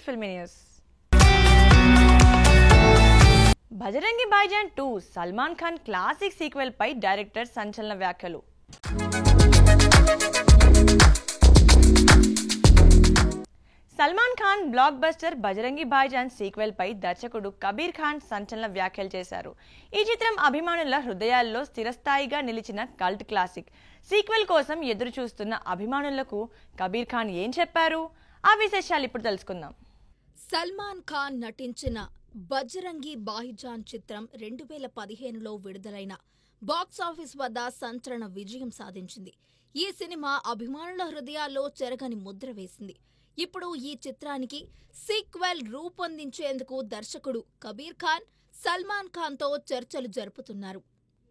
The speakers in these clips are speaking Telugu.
Filmy news. Bajrangi Bhaijaan 2 Salman Khan classic sequel పై డైరెక్టర్ సంచలన వ్యాఖ్యలు. Salman Khan blockbuster Bajrangi Bhaijaan sequel పై దర్శకుడు కబీర్ ఖాన్ సంచలన వ్యాఖ్యలు చేశారు. ఈ చిత్రం అభిమానుల హృదయాల్లో స్థిరస్థాయిగా నిలిచిన కల్ట్ క్లాసిక్. సీక్వెల్ కోసం ఎదురు చూస్తున్న అభిమానులకు కబీర్ ఖాన్ ఏం చెప్పారు? ఆ విశేషాలు ఇప్పుడు తెలుసుకుందాం. సల్మాన్ ఖాన్ నటించిన బజరంగి భాయిజాన్ చిత్రం 2015లో విడుదలైన బాక్సాఫీస్ వద్ద సంచలన విజయం సాధించింది. ఈ సినిమా అభిమానుల హృదయాల్లో చెరగని ముద్ర వేసింది. ఇప్పుడు ఈ చిత్రానికి సీక్వెల్ రూపొందించేందుకు దర్శకుడు కబీర్ ఖాన్ సల్మాన్ ఖాన్తో చర్చలు జరుపుతున్నారు.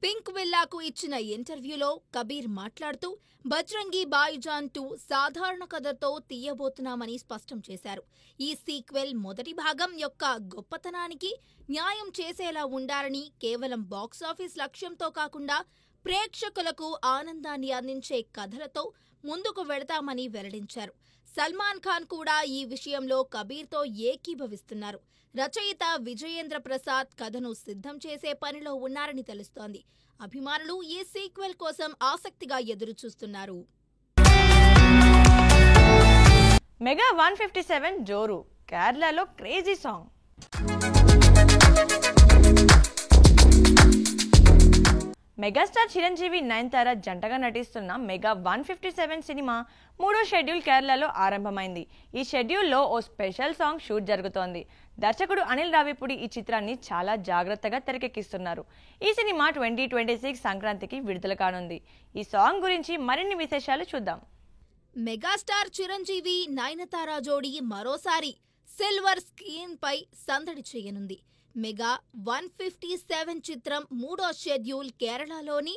పింక్ విల్లాకు ఇచ్చిన ఇంటర్వ్యూలో కబీర్ మాట్లాడుతూ బజరంగి భాయిజాన్ 2 సాధారణ కథతో తీయబోతున్నామని స్పష్టం చేశారు. ఈ సీక్వెల్ మొదటి భాగం యొక్క గొప్పతనానికి న్యాయం చేసేలా ఉండాలని, కేవలం బాక్సాఫీస్ లక్ష్యంతో కాకుండా ప్రేక్షకులకు ఆనందాన్ని అందించే కథలతో ముందుకు వెళతామని వెల్లడించారు. సల్మాన్ ఖాన్ కూడా ఈ విషయంలో కబీర్తో ఏకీభవిస్తున్నారు. రచయిత విజయేంద్ర ప్రసాద్ కథను సిద్ధం చేసే పనిలో ఉన్నారని తెలుస్తోంది. అభిమానులు ఈ సీక్వెల్ కోసం ఆసక్తిగా ఎదురుచూస్తున్నారు. మెగా 157 జోరు కేరళలో crazy song. Megastar Chiranjeevi Nayanthara జంటగా నటిస్తున్న మెగా 157 సినిమా 3వ షెడ్యూల్ కేరళలో ఆరంభమైంది. ఈ షెడ్యూల్లో ఓ స్పెషల్ సాంగ్ షూట్ జరుగుతోంది. దర్శకుడు అనిల్ రావిపూడి ఈ చిత్రాన్ని చాలా జాగ్రత్తగా తెరకెక్కిస్తున్నారు. ఈ సినిమా 2026 సంక్రాంతికి విడుదల కానుంది. ఈ సాంగ్ గురించి మరిన్ని విశేషాలు చూద్దాం. మెగాస్టార్ చిరంజీవి నయనతార జోడీ మరోసారి సిల్వర్ స్క్రీన్ పై సందడి చేయనుంది. మెగా 157 చిత్రం 3వ షెడ్యూల్ కేరళలోని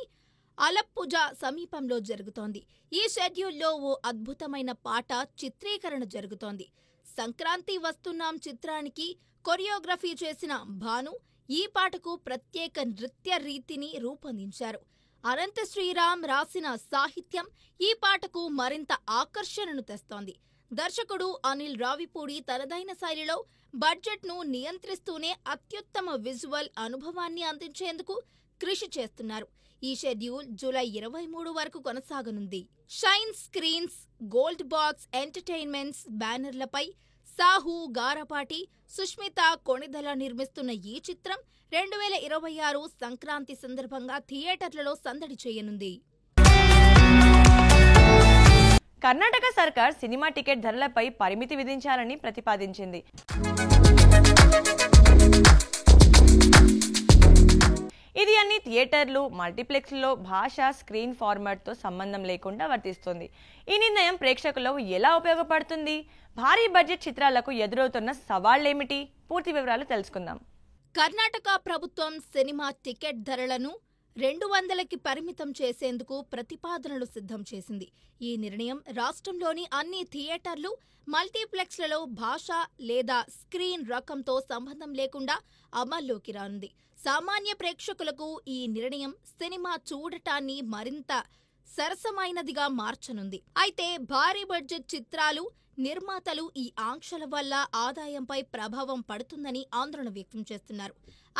అలప్పుజ సమీపంలో జరుగుతోంది. ఈ షెడ్యూల్లో ఓ అద్భుతమైన పాట చిత్రీకరణ జరుగుతోంది. సంక్రాంతి వస్తున్నాం చిత్రానికి కొరియోగ్రఫీ చేసిన భాను ఈ పాటకు ప్రత్యేక నృత్య రీతిని రూపొందించారు. అనంత శ్రీరామ్ రాసిన సాహిత్యం ఈ పాటకు మరింత ఆకర్షణను తెస్తోంది. దర్శకుడు అనిల్ రావిపూడి తనదైన శైలిలో బడ్జెట్ను నియంత్రిస్తూనే అత్యుత్తమ విజువల్ అనుభవాన్ని అందించేందుకు కృషి చేస్తున్నారు. ఈ షెడ్యూల్ జూలై 23 వరకు కొనసాగనుంది. Shine Screens, Gold Box Entertainments బ్యానర్లపై సాహు గారపాటి, సుష్మిత కొణిదల నిర్మిస్తున్న ఈ చిత్రం 2026 సంక్రాంతి సందర్భంగా థియేటర్లలో సందడి చేయనుంది. కర్ణాటక సర్కార్ సినిమా టికెట్ ధరలపై పరిమితి విధించాలని ప్రతిపాదించింది. ఇది అన్ని థియేటర్లు, మల్టీప్లెక్స్లో భాష, స్క్రీన్ ఫార్మాట్తో సంబంధం లేకుండా వర్తిస్తుంది. ఈ నిర్ణయం ప్రేక్షకులకు ఎలా ఉపయోగపడుతుంది? భారీ బడ్జెట్ చిత్రాలకు ఎదురవుతున్న సవాళ్లేమిటి? పూర్తి వివరాలు తెలుసుకుందాం. కర్ణాటక ప్రభుత్వం సినిమా టికెట్ ధరలను 200కి పరిమితం చేసేందుకు ప్రతిపాదనలు సిద్ధం చేసింది. ఈ నిర్ణయం రాష్ట్రంలోని అన్ని థియేటర్లు, మల్టీప్లెక్స్లలో భాష లేదా స్క్రీన్ రకంతో సంబంధం లేకుండా అమల్లోకి రానుంది. సామాన్య ప్రేక్షకులకు ఈ నిర్ణయం సినిమా చూడటాన్ని మరింత సరసమైనదిగా మార్చనుంది. అయితే భారీ బడ్జెట్ చిత్రాలు, నిర్మాతలు ఈ ఆంక్షల వల్ల ఆదాయంపై ప్రభావం పడుతుందని ఆందోళన వ్యక్తం చేస్తున్నారు.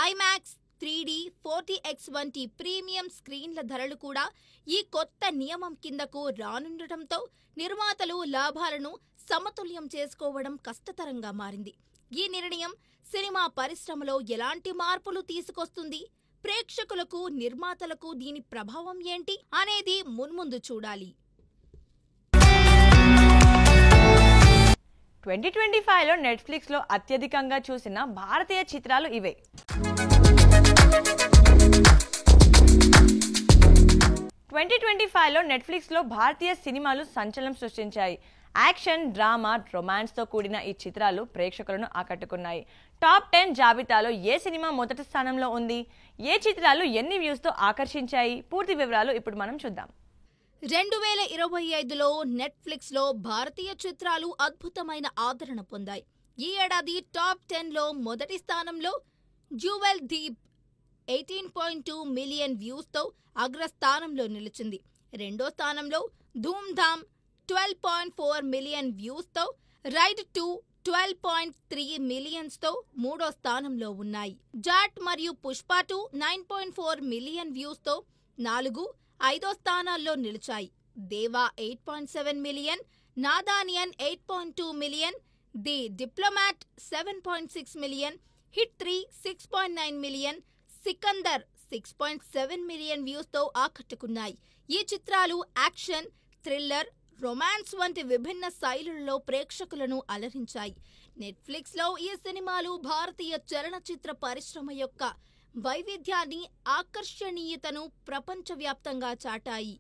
ఐమాక్స్, 3D, 4DX వంటి ప్రీమియం స్క్రీన్ల ధరలు కూడా ఈ కొత్త నియమం కిందకు రానుండటంతో నిర్మాతలు లాభాలను సమతుల్యం చేసుకోవడం కష్టతరంగా మారింది. ఈ నిర్ణయం సినిమా పరిశ్రమలో ఎలాంటి మార్పులు తీసుకొస్తుంది? ప్రేక్షకులకు, నిర్మాతలకు దీని ప్రభావం ఏంటి అనేది మున్ముందు చూడాలి. 2025లో నెట్ఫ్లిక్స్లో అత్యధికంగా చూసిన భారతీయ చిత్రాలు ఇవే. 2025లో నెట్ఫ్లిక్స్లో భారతీయ సినిమాలు సంచలనం సృష్టించాయి. యాక్షన్, డ్రామా, రొమాన్స్తో కూడిన ఈ చిత్రాలు ప్రేక్షకులను ఆకట్టుకున్నాయి. టాప్ 10 జాబితాలో ఏ సినిమా మొదటి స్థానంలో ఉంది? ఏ చిత్రాలు ఎన్ని వ్యూస్తో ఆకర్షించాయి? పూర్తి వివరాలు ఇప్పుడు మనం చూద్దాం. 2025లో నెట్ఫ్లిక్స్లో భారతీయ చిత్రాలు అద్భుతమైన ఆదరణ పొందాయి. ఈ ఏడాది టాప్ 10లో మొదటి స్థానంలో జ్యువెల్ దీప్ 18.2 మిలియన్ వ్యూస్తో అగ్రస్థానంలో నిలిచింది. రెండో స్థానంలో ధూమ్ ధామ్ 12.4 మిలియన్ వ్యూస్తో, రైడ్ 2 12.3 మిలియన్స్తో మూడో స్థానంలో ఉన్నాయి. జాట్ మరియు పుష్ప 2 9.4 మిలియన్ వ్యూస్తో 4, 5 స్థానాల్లో నిలిచాయి. Deva 8.7 million, Nadaaniyan 8.2 million, The Diplomat 7.6 million, Hit 3 6.9 million, Sikandar 6.7 million వ్యూస్తో ఆకట్టుకున్నాయి. ఈ చిత్రాలు యాక్షన్, థ్రిల్లర్, రొమాన్స్ వంటి విభిన్న శైలులలో ప్రేక్షకులను అలరించాయి. నెట్ఫ్లిక్స్లో ఈ సినిమాలు భారతీయ చలనచిత్ర పరిశ్రమ యొక్క వైవిధ్యాన్ని, ఆకర్షణీయతను ప్రపంచవ్యాప్తంగా చాటాయి.